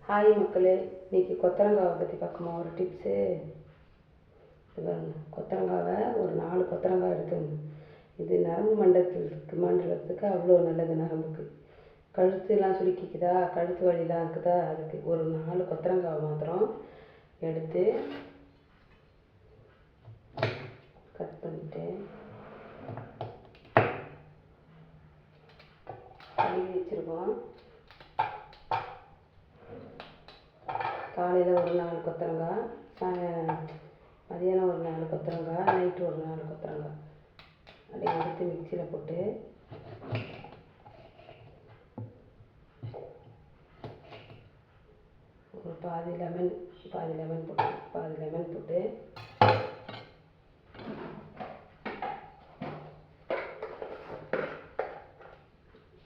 Hi மக்களே, இன்றைக்கி கொத்தரங்காவை பற்றி பார்க்கமா ஒரு டிப்ஸு. கொத்தரங்காவை ஒரு 4 கொத்தரங்காய் எடுத்துங்க. இது நரம்பு மண்டலத்துக்கு அவ்வளோ நல்லது. நரம்புக்கு கழுத்துலாம் சுருக்கிக்குதா, கழுத்து வலிலாம் இருக்குதா, அதுக்கு ஒரு 4 கொத்தரங்காவை மாத்திரம் எடுத்து கட் பண்ணிவிட்டு கழுவி வச்சுருக்கோம். காலையில் ஒரு 4 கொத்தரங்காய், மதியானம் ஒரு 4 கொத்தரங்காய், நைட்டு ஒரு 4 கொத்தரங்காய் அப்படியே எடுத்து மிக்சியில் போட்டு ஒரு பாதி லெமன் போட்டு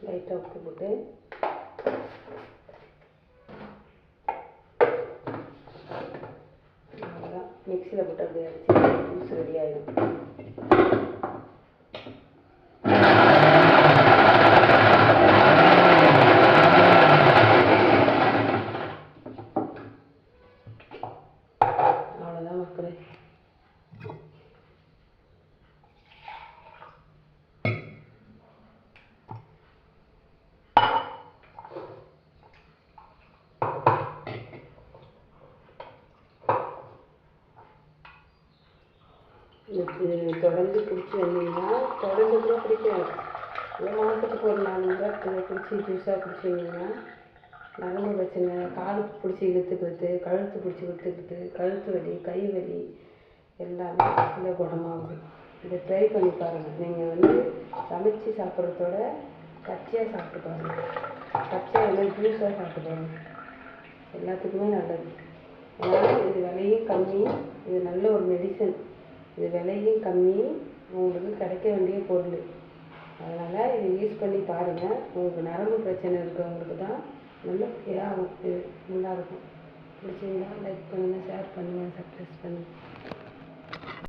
லைட்டாக உப்பு போட்டு அவ்வளோதான். மிக்சியில் போட்டு அப்படியே அடிச்சு ஜூஸ் ரெடி ஆகிடும். அவ்வளோதான் மக்களே. தொடர்ந்து பிடிச்சி வந்தீங்கன்னா தொடர்ந்து கூட பிடிக்கும். இல்லை மாதத்துக்கு ஒரு 4 முறை பிடிச்சி ஜூஸாக பிடிச்சி வந்தீங்கன்னா நரம்பு பிரச்சனை, கால் பிடிச்சி இழுத்துக்கிறது, கழுத்து பிடிச்சி இழுத்துக்கிறது, கழுத்து வலி, கை வலி எல்லாமே இல்லை குணமாகும். இதை ட்ரை பண்ணி பாருங்கள். நீங்கள் சமைச்சு சாப்பிட்றதோட பச்சையாக சாப்பிட்டு பாருங்கள். பச்சையாக இல்லை ஜூஸாக சாப்பிட்டு பாருங்கள். எல்லாத்துக்குமே நல்லது. ஏன்னா இது விலையும் கம்மி, இது நல்ல ஒரு மெடிசன். இது விலையும் கம்மி, உங்களுக்கு கிடைக்க வேண்டிய பொருள். அதனால் இதை யூஸ் பண்ணி பாருங்கள். உங்களுக்கு நரம்பு பிரச்சனை இருக்கிறவங்களுக்கு தான் நல்லபடியாக ஆகும். இது நல்லாயிருக்கும். பிடிச்சிங்கன்னா லைக் பண்ணுங்கள், ஷேர் பண்ணுங்கள், சப்ஸ்கிரைப் பண்ணுங்கள்.